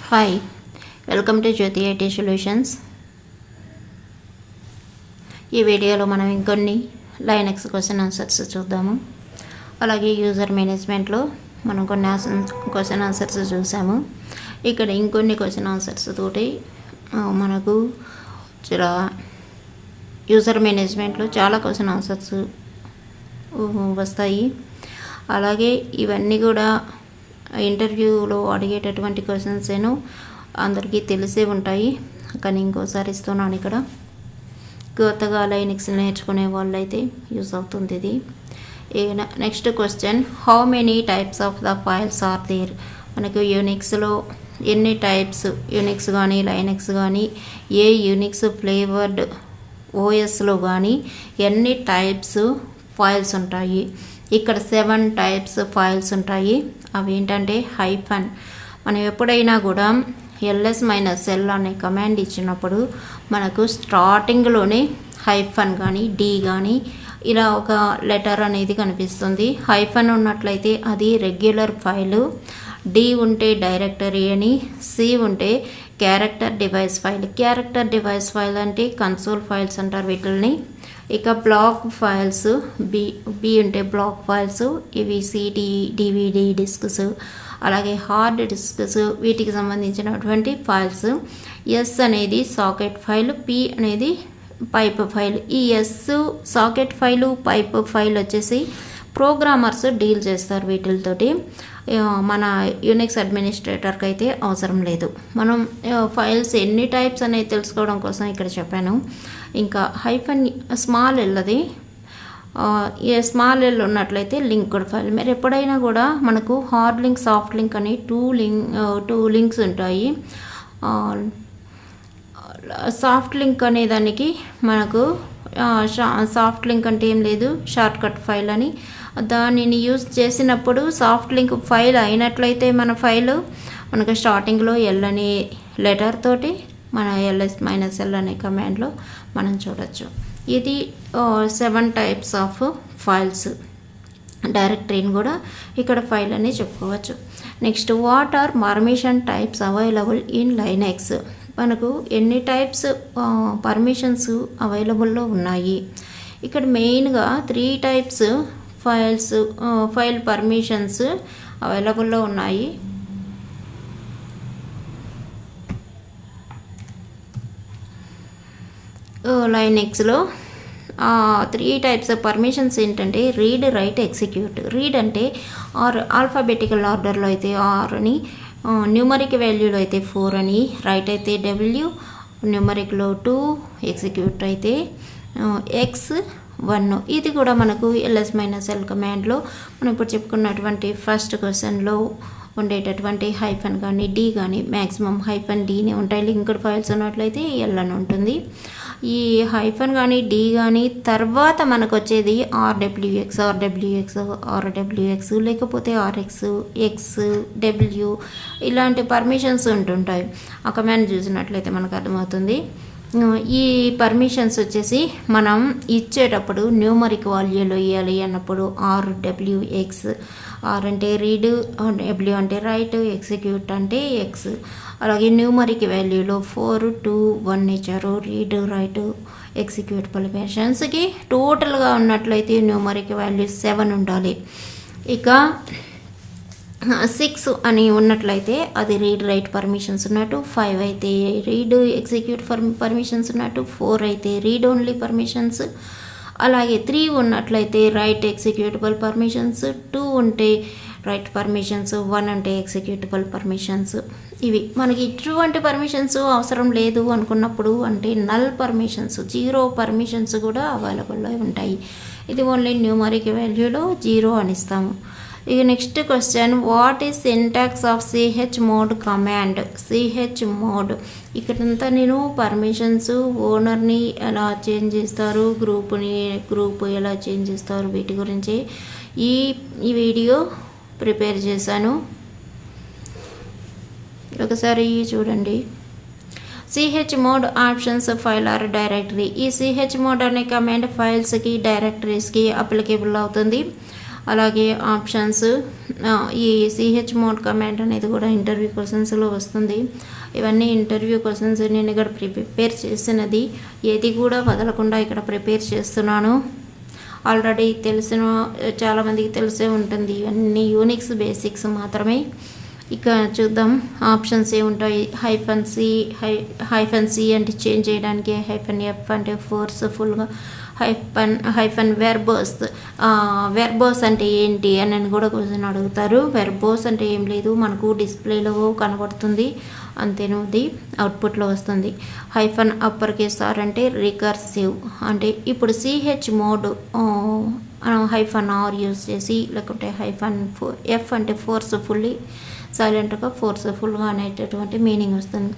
Hi, welcome to Jyoti IT solutions. ఈ వీడియోలో మనం ఇంకొన్ని లైనక్స్ క్వశ్చన్ ఆన్సర్స్ చూద్దాము. అలాగే యూజర్ మేనేజ్మెంట్లో మనం కొన్ని క్వశ్చన్ ఆన్సర్స్ చూసాము. ఇక్కడ ఇంకొన్ని క్వశ్చన్ ఆన్సర్స్ తోటి మనకు యూజర్ మేనేజ్మెంట్లో చాలా క్వశ్చన్ ఆన్సర్స్ వస్తాయి. అలాగే ఇవన్నీ కూడా ఇంటర్వ్యూలో అడిగేటటువంటి క్వశ్చన్స్ అందరికీ తెలిసే ఉంటాయి, కానీ ఇంకోసారి ఇస్తున్నాను. ఇక్కడ కొత్తగా లైనక్స్ నేర్చుకునే వాళ్ళైతే యూజ్ అవుతుంది ఇది. Next question, how many types of the files are there? మనకు యూనిక్స్లో ఎన్ని టైప్స్, యూనిక్స్ కానీ లైనక్స్ కానీ ఏ యూనిక్స్ ఫ్లేవర్డ్ ఓఎస్లో కానీ ఎన్ని టైప్స్ ఫైల్స్ ఉంటాయి? ఇక్కడ 7 టైప్స్ ఫైల్స్ ఉంటాయి. అవి ఏంటంటే హైఫన్. మనం ఎప్పుడైనా కూడా -l అనే కమాండ్ ఇచ్చినప్పుడు మనకు స్టార్టింగ్లోనే హైఫన్ కానీ డి కానీ ఇలా ఒక లెటర్ అనేది కనిపిస్తుంది. హైఫన్ ఉన్నట్లయితే అది రెగ్యులర్ ఫైలు, డి ఉంటే డైరెక్టరీ అని, సి ఉంటే character device file. Character device file అంటే కన్సోల్ ఫైల్స్ అంటారు వీటిని. ఇక బ్లాక్ ఫైల్స్ బి ఉంటే బ్లాక్ ఫైల్స్, ఇవి సిడి, డివిడి డిస్క్స్, అలాగే హార్డ్ డిస్క్స్, వీటికి సంబంధించినటువంటి ఫైల్స్. ఎస్ అనేది సాకెట్ ఫైల్, పి అనేది పైప్ ఫైల్. ఈ S socket file pipe file వచ్చేసి ప్రోగ్రామర్స్ డీల్ చేస్తారు వీటితోటి. మన యూనిక్స్ అడ్మినిస్ట్రేటర్కి అయితే అవసరం లేదు. మనం ఫైల్స్ ఎన్ని టైప్స్ అనేది తెలుసుకోవడం కోసం ఇక్కడ చెప్పాను. ఇంకా హైఫన్ స్మాల్ ఎల్, అది స్మాల్ ఎల్ ఉన్నట్లయితే లింక్డ్ ఫైల్. మీరు ఎప్పుడైనా కూడా మనకు హార్డ్ లింక్, సాఫ్ట్ లింక్ అని టూ లింక్స్ ఉంటాయి. సాఫ్ట్ లింక్ అనే దానికి మనకు సాఫ్ట్ లింక్ అంటే ఏం లేదు, షార్ట్ కట్ ఫైల్ అని. దానిని యూజ్ చేసినప్పుడు సాఫ్ట్ లింక్ ఫైల్ అయినట్లయితే మన ఫైల్ మనకు స్టార్టింగ్లో ఎల్ అనే లెటర్ తోటి మన -l అనే కమాండ్లో మనం చూడొచ్చు. ఇది 7 టైప్స్ ఆఫ్ ఫైల్స్. డైరెక్టరీని కూడా ఇక్కడ ఫైల్ అని చెప్పుకోవచ్చు. Next, what are permission types available in Linux? మనకు ఎన్ని టైప్స్ పర్మిషన్స్ అవైలబుల్లో ఉన్నాయి? ఇక్కడ మెయిన్గా 3 టైప్స్ ఫైల్ పర్మిషన్స్ అవైలబుల్లో ఉన్నాయి. లైనక్స్లో 3 టైప్స్ ఆఫ్ పర్మిషన్స్ ఏంటంటే రీడ్, రైట్, ఎగ్జిక్యూట్. రీడ్ అంటే ఆల్ఫాబెటికల్ ఆర్డర్లో అయితే R అని, న్యూమరిక్ వాల్యూలో అయితే 4 అని, రైట్ అయితే W, న్యూమరిక్లో 2, ఎగ్జిక్యూట్ అయితే X1. ఇది కూడా మనకు -l కమాండ్లో మనం ఇప్పుడు చెప్పుకున్నటువంటి ఫస్ట్ క్వశ్చన్లో ఉండేటటువంటి హైఫన్ కానీ డి కానీ మ్యాక్సిమం హైఫన్ డీనే ఉంటాయి. లింక్డ్ ఫైల్స్ ఉన్నట్లయితే ఎల్ అని ఉంటుంది. ఈ హైఫన్ కానీ డి కానీ తర్వాత మనకు వచ్చేది RWX లేకపోతే RX, XW ఇలాంటి పర్మిషన్స్ ఉంటుంటాయి. ఆ కమాండ్ చూసినట్లయితే మనకు అర్థమవుతుంది. ఈ పర్మిషన్స్ వచ్చేసి మనం ఇచ్చేటప్పుడు న్యూమరిక్ వాల్యూలో ఇవ్వాలి అన్నప్పుడు RWX, R అంటే రీడ్, W అంటే రైట్, ఎగ్జిక్యూట్ అంటే X. అలాగే న్యూమరిక్ వాల్యూలో 4, 2, 1 ఇచ్చారు. రీడ్, రైట్, ఎగ్జిక్యూట్ పర్మిషన్స్కి టోటల్గా ఉన్నట్లయితే న్యూమరిక్ వాల్యూ 7 ఉండాలి. ఇక 6 అని ఉన్నట్లయితే అది రీడ్, రైట్ పర్మిషన్స్ ఉన్నట్టు, 5 అయితే రీడ్, ఎగ్జిక్యూట్ పర్మిషన్స్ ఉన్నట్టు, 4 అయితే రీడ్ ఓన్లీ పర్మిషన్స్. అలాగే 3 ఉన్నట్లయితే రైట్, ఎగ్జిక్యూటబుల్ పర్మిషన్స్, 2 ఉంటే రైట్ పర్మిషన్స్, 1 అంటే ఎగ్జిక్యూటబుల్ పర్మిషన్స్. ఇవి మనకి ఇటువంటి పర్మిషన్స్ అవసరం లేదు అనుకున్నప్పుడు అంటే నల్ పర్మిషన్స్, 0 పర్మిషన్స్ కూడా అవైలబుల్లో ఉంటాయి. ఇది ఓన్లీ న్యూమరిక్ వాల్యూలో 0 అని ఇస్తాము. ఇక next question, what is syntax of chmod command? chmod ఇక్కడంతా నేను పర్మిషన్స్, ఓనర్ని ఎలా చేంజ్ చేస్తారు, గ్రూప్ ఎలా చేంజ్ చేస్తారు వీటి గురించి ఈ వీడియో ప్రిపేర్ చేశాను. ఒకసారి చూడండి. chmod options file or directory. ఈ chmod అనే కమాండ్ ఫైల్స్కి, డైరెక్టరీస్కి అప్లికేబుల్ అవుతుంది. అలాగే ఆప్షన్స్. ఈ సిహెచ్ మోడ్ కమాండ్ అనేది కూడా ఇంటర్వ్యూ క్వశ్చన్స్లో వస్తుంది. ఇవన్నీ ఇంటర్వ్యూ క్వశ్చన్స్ నేను ఇక్కడ ప్రిపేర్ చేసినది, ఏది కూడా వదలకుండా ఇక్కడ ప్రిపేర్ చేస్తున్నాను. ఆల్రెడీ తెలిసిన చాలామందికి తెలిసే ఉంటుంది, ఇవన్నీ యూనిక్స్ బేసిక్స్ మాత్రమే. ఇక చూద్దాం ఆప్షన్స్ ఏముంటాయి. హైఫన్ సి అంటే చేంజ్ చేయడానికి, హైఫన్ ఎఫ్ అంటే ఫోర్స్ఫుల్గా, హైఫన్ వెర్బోస్ అంటే ఏంటి అని కూడా క్వశ్చన్ అడుగుతారు. వెర్బోస్ అంటే ఏం లేదు, మనకు డిస్ప్లేలో కనబడుతుంది, అంతేనది అవుట్పుట్లో వస్తుంది. హైఫన్ అప్పర్ కేస్ ఆర్ అంటే రికర్సివ్, అంటే ఇప్పుడు CH mode hyphen are use చేసి, లేకుంటే హైఫన్ ఎఫ్ అంటే ఫోర్స్ఫుల్లీ, సైలెంట్గా, ఫోర్స్ఫుల్గా అనేటటువంటి మీనింగ్ వస్తుంది.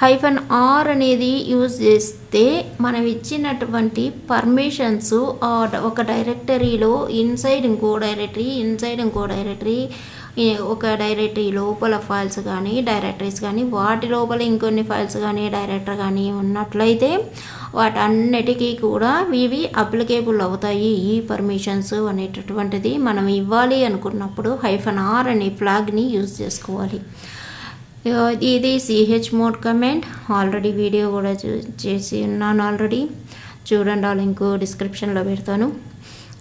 హైఫన్ ఆర్ అనేది యూజ్ చేస్తే మనం ఇచ్చినటువంటి పర్మిషన్స్ ఒక డైరెక్టరీలో ఇన్సైడ్ ఇంకో డైరెక్టరీ, ఒక డైరెక్టరీ లోపల ఫైల్స్ కానీ డైరెక్టరీస్ కానీ, వాటి లోపల ఇంకొన్ని ఫైల్స్ కానీ డైరెక్టర్ కానీ ఉన్నట్లయితే వాటన్నిటికీ కూడా ఇవి అప్లికేబుల్ అవుతాయి. ఈ పర్మిషన్స్ అనేటటువంటిది మనం ఇవ్వాలి అనుకున్నప్పుడు హైఫన్ ఆర్ అనే ఫ్లాగ్ని యూజ్ చేసుకోవాలి. ఇది CH mode command. Already video కూడా చేసి ఉన్నాను, ఆల్రెడీ చూడండి, ఆ లింక్ డిస్క్రిప్షన్లో పెడతాను.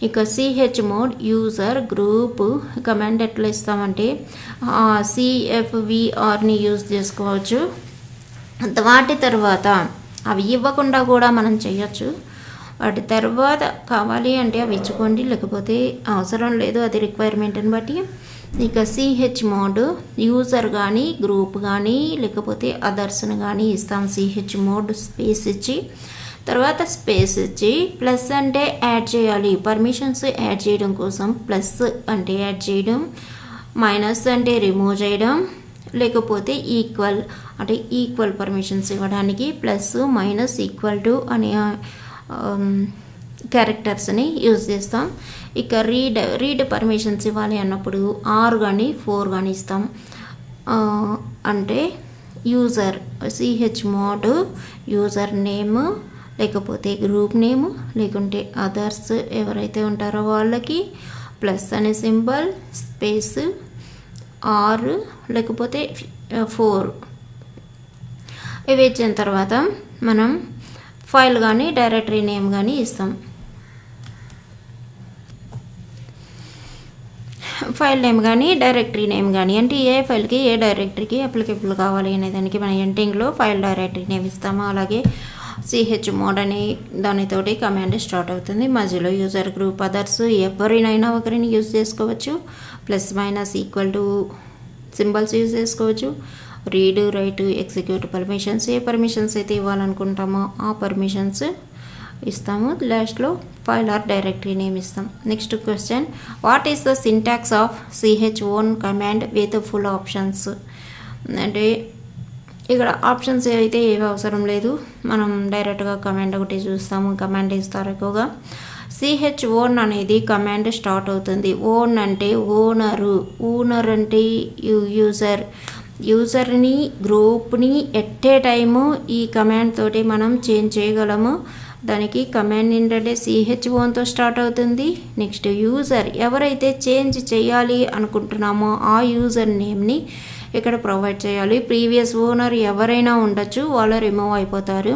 ఇక CH mode user group command ఎట్లా ఇస్తామంటే సిఎఫ్విఆర్ని యూజ్ చేసుకోవచ్చు. వాటి తర్వాత అవి ఇవ్వకుండా కూడా మనం చేయొచ్చు. వాటి తర్వాత కావాలి అంటే అవి ఇచ్చుకోండి, లేకపోతే అవసరం లేదు, అది రిక్వైర్మెంట్ని బట్టి. ఇక సిహెచ్ మోడ్ యూజర్ కానీ గ్రూప్ కానీ లేకపోతే అదర్స్ని కానీ ఇస్తాం. సిహెచ్ మోడ్ స్పేస్ ఇచ్చి, తర్వాత స్పేస్ ఇచ్చి, ప్లస్ అంటే యాడ్ చేయాలి, పర్మిషన్స్ యాడ్ చేయడం కోసం ప్లస్ అంటే యాడ్ చేయడం, మైనస్ అంటే రిమూవ్ చేయడం, లేకపోతే ఈక్వల్ అంటే ఈక్వల్ పర్మిషన్స్ ఇవ్వడానికి ప్లస్ మైనస్ ఈక్వల్ టు అనే క్యారెక్టర్స్ని యూజ్ చేస్తాం. ఇక రీడ్ పర్మిషన్స్ ఇవ్వాలి అన్నప్పుడు ఆర్ కానీ 4 కానీ ఇస్తాం. అంటే user CH mode user name, లేకపోతే గ్రూప్ నేమ్, లేకుంటే అదర్స్ ఎవరైతే ఉంటారో వాళ్ళకి ప్లస్ అనే సింబల్, స్పేస్, ఆర్, లేకపోతే 4 ఇవి ఇచ్చిన తర్వాత మనం ఫైల్ కానీ డైరెక్టరీ నేమ్ కానీ ఇస్తాం. ఫైల్ నేమ్ కానీ డైరెక్టరీ నేమ్ కానీ అంటే ఏ ఫైల్కి ఏ డైరెక్టరీకి అప్లికేబుల్ కావాలి అనే దానికి మనం ఎండింగ్లో ఫైల్ డైరెక్టరీ నేమ్ ఇస్తాము. అలాగే సిహెచ్ మోడ్ అనే దానితోటి కమాండ్ స్టార్ట్ అవుతుంది. మధ్యలో యూజర్ గ్రూప్ అదర్స్ ఎవరినైనా ఒకరిని యూజ్ చేసుకోవచ్చు. Plus minus equal to symbols use చేసుకోవచ్చు. రీడ్, రైట్, ఎగ్జిక్యూట్ పర్మిషన్స్, ఏ పర్మిషన్స్ అయితే ఇవ్వాలనుకుంటామో ఆ పర్మిషన్స్ ఇస్తాము. లాస్ట్లో ఫైల్ ఆర్ డైరెక్టరీ నేమ్ ఇస్తాం. Next question, what is the syntax of CH own command with full options? అంటే ఇక్కడ ఆప్షన్స్ అయితే ఏవి అవసరం లేదు, మనం డైరెక్ట్గా కమాండ్ ఒకటి చూస్తాము. కమాండ్ ఇస్తారు ఎక్కువగా. సిహెచ్ ఓన్ అనేది కమాండ్ స్టార్ట్ అవుతుంది. ఓన్ అంటే ఓనర్ అంటే యూజర్ని గ్రూప్ని ఎట్ ఏ టైము ఈ కమాండ్ తోటి మనం చేంజ్ చేయగలము. దానికి కమాండ్ ఏంటంటే సిహెచ్ ఓన్తో స్టార్ట్ అవుతుంది. నెక్స్ట్ యూజర్ ఎవరైతే చేంజ్ చేయాలి అనుకుంటున్నామో ఆ యూజర్ నేమ్ని ఇక్కడ ప్రొవైడ్ చేయాలి. ప్రీవియస్ ఓనర్ ఎవరైనా ఉండొచ్చు, వాళ్ళు రిమూవ్ అయిపోతారు.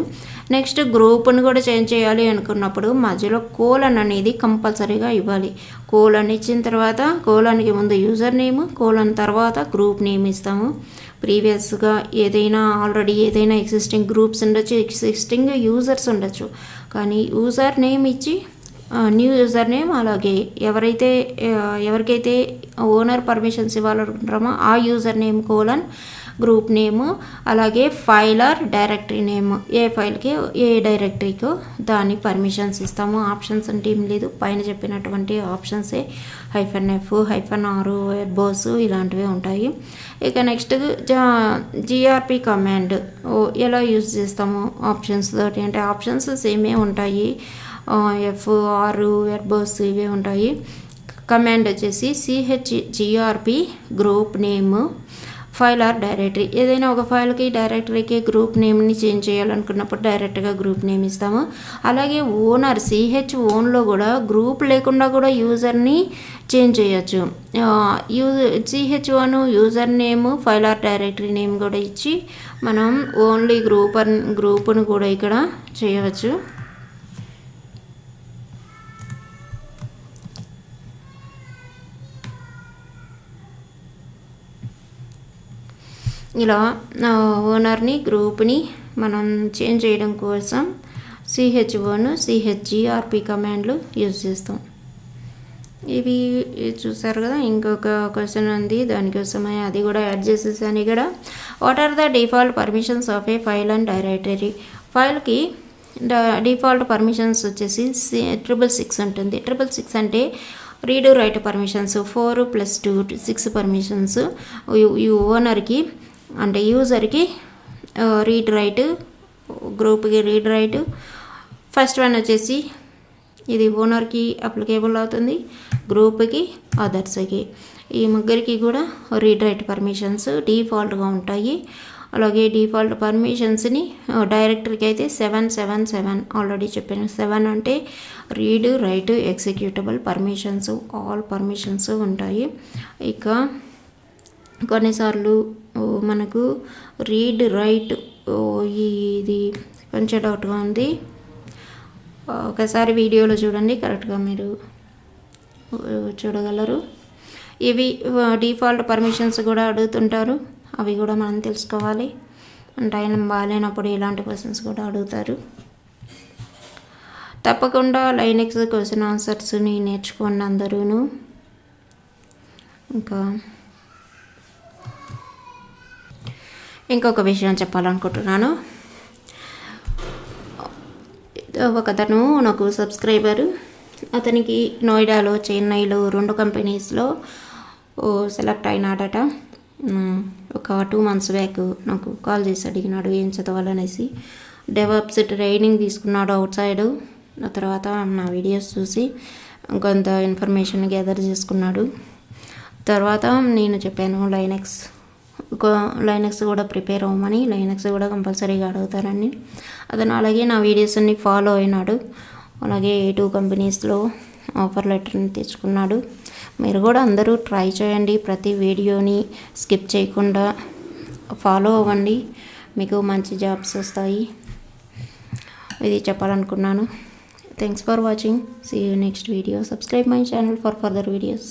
నెక్స్ట్ గ్రూప్ని కూడా చేంజ్ చేయాలి అనుకున్నప్పుడు మధ్యలో కోలన్ అనేది కంపల్సరీగా ఇవ్వాలి. కోలన్ ఇచ్చిన తర్వాత కోలన్కి ముందు యూజర్ నేమ్, కోలన్ తర్వాత గ్రూప్ నేమ్ ఇస్తాము. ప్రీవియస్గా ఆల్రెడీ ఏదైనా ఎగ్జిస్టింగ్ గ్రూప్స్ ఉండొచ్చు, ఎగ్జిస్టింగ్ యూజర్స్ ఉండొచ్చు, కానీ యూజర్ నేమ్ ఇచ్చి న్యూ యూజర్ నేమ్, అలాగే ఎవరికైతే ఓనర్ పర్మిషన్స్ ఇవ్వాలనుకుంటామో ఆ యూజర్ నేమ్ కోలన్ గ్రూప్ నేము, అలాగే ఫైల్ ఆర్ డైరెక్టరీ నేమ్, ఏ ఫైల్కి ఏ డైరెక్టరీకో దాని పర్మిషన్స్ ఇస్తాము. ఆప్షన్స్ అంటే ఏం లేదు, పైన చెప్పినటువంటి ఆప్షన్సే. -F, -R, వెర్బోస్ ఇలాంటివి ఉంటాయి. ఇక నెక్స్ట్ జిఆర్పి కమాండ్ ఎలా యూజ్ చేస్తాము ఆప్షన్స్ తోటి అంటే ఆప్షన్స్ సేమే ఉంటాయి. F, R, వెర్బోస్ ఇవే ఉంటాయి. కమాండ్ వచ్చేసి CHGRP group name file or directory. ఏదైనా ఒక ఫైల్కి డైరెక్టరీకి గ్రూప్ నేమ్ని చేంజ్ చేయాలనుకున్నప్పుడు డైరెక్ట్గా గ్రూప్ నేమ్ ఇస్తాము. అలాగే ఓనర్ ఓన్లో కూడా గ్రూప్ లేకుండా కూడా యూజర్ని చేంజ్ చేయొచ్చు. CH1 user name, file or directory name కూడా ఇచ్చి మనం ఓన్లీ గ్రూప్ను కూడా ఇక్కడ చేయవచ్చు. ఇలా ఓనర్ని గ్రూప్ని మనం చేంజ్ చేయడం కోసం CH1 CHGRP కమాండ్లు యూజ్ చేస్తాం. ఇవి చూసారు కదా. ఇంకొక క్వశ్చన్ ఉంది, దానికోసమే అది కూడా యాడ్ చేసేసాను ఇక్కడ. What are the default permissions of a file and directory? ఫైల్కి డిఫాల్ట్ పర్మిషన్స్ వచ్చేసి 666 ఉంటుంది. 666 అంటే రీడ్ రైట్ పర్మిషన్స్ 4 + 2 6 పర్మిషన్స్. ఈ ఓనర్కి అంటే యూజర్కి రీడ్ రైట్, గ్రూప్కి రీడ్ రైట్. ఫస్ట్ వన్ వచ్చేసి ఇది ఓనర్కి అప్లికేబుల్ అవుతుంది, గ్రూప్కి, అదర్స్కి. ఈ ముగ్గురికి కూడా రీడ్ రైట్ పర్మిషన్స్ డిఫాల్ట్గా ఉంటాయి. అలాగే డిఫాల్ట్ పర్మిషన్స్ని డైరెక్టరీకి అయితే 777 ఆల్రెడీ చెప్పాను. 7 అంటే read write executable permissions, all permissions ఉంటాయి. ఇక కొన్నిసార్లు మనకు రీడ్ రైట్ ఇది కొంచెం డౌట్గా ఉంది, ఒకసారి వీడియోలో చూడండి, కరెక్ట్గా మీరు చూడగలరు. ఇవి డిఫాల్ట్ పర్మిషన్స్ కూడా అడుగుతుంటారు, అవి కూడా మనం తెలుసుకోవాలి. టైం బాగాలేనప్పుడు ఇలాంటి క్వశ్చన్స్ కూడా అడుగుతారు. తప్పకుండా లైనెక్స్ క్వశ్చన్ ఆన్సర్స్ని నేర్చుకోండి అందరూను. ఇంకొక విషయం చెప్పాలనుకుంటున్నాను. ఒకతను నాకు సబ్స్క్రైబరు, అతనికి నోయిడాలో, చెన్నైలో 2 కంపెనీస్లో సెలెక్ట్ అయినాడట. ఒక 2 months బ్యాక్ నాకు కాల్ చేసి అడిగినాడు ఏం చదవాలనేసి. డెవలప్స్ ట్రైనింగ్ తీసుకున్నాడు అవుట్ సైడ్. ఆ తర్వాత నా వీడియోస్ చూసి కొంత ఇన్ఫర్మేషన్ గ్యాదర్ చేసుకున్నాడు. తర్వాత నేను చెప్పాను లైనక్స్ కూడా ప్రిపేర్ అవ్వమని, లైనక్స్ కూడా కంపల్సరీగా అడుగుతారని. అతను అలాగే నా వీడియోస్ అన్ని ఫాలో అయినాడు. అలాగే 2 కంపెనీస్లో ఆఫర్ లెటర్ని తెచ్చుకున్నాడు. మీరు కూడా అందరూ ట్రై చేయండి, ప్రతి వీడియోని స్కిప్ చేయకుండా ఫాలో అవ్వండి, మీకు మంచి జాబ్స్ వస్తాయి. ఇది చెప్పాలనుకున్నాను. Thanks for watching. See you next video. Subscribe my channel for further videos.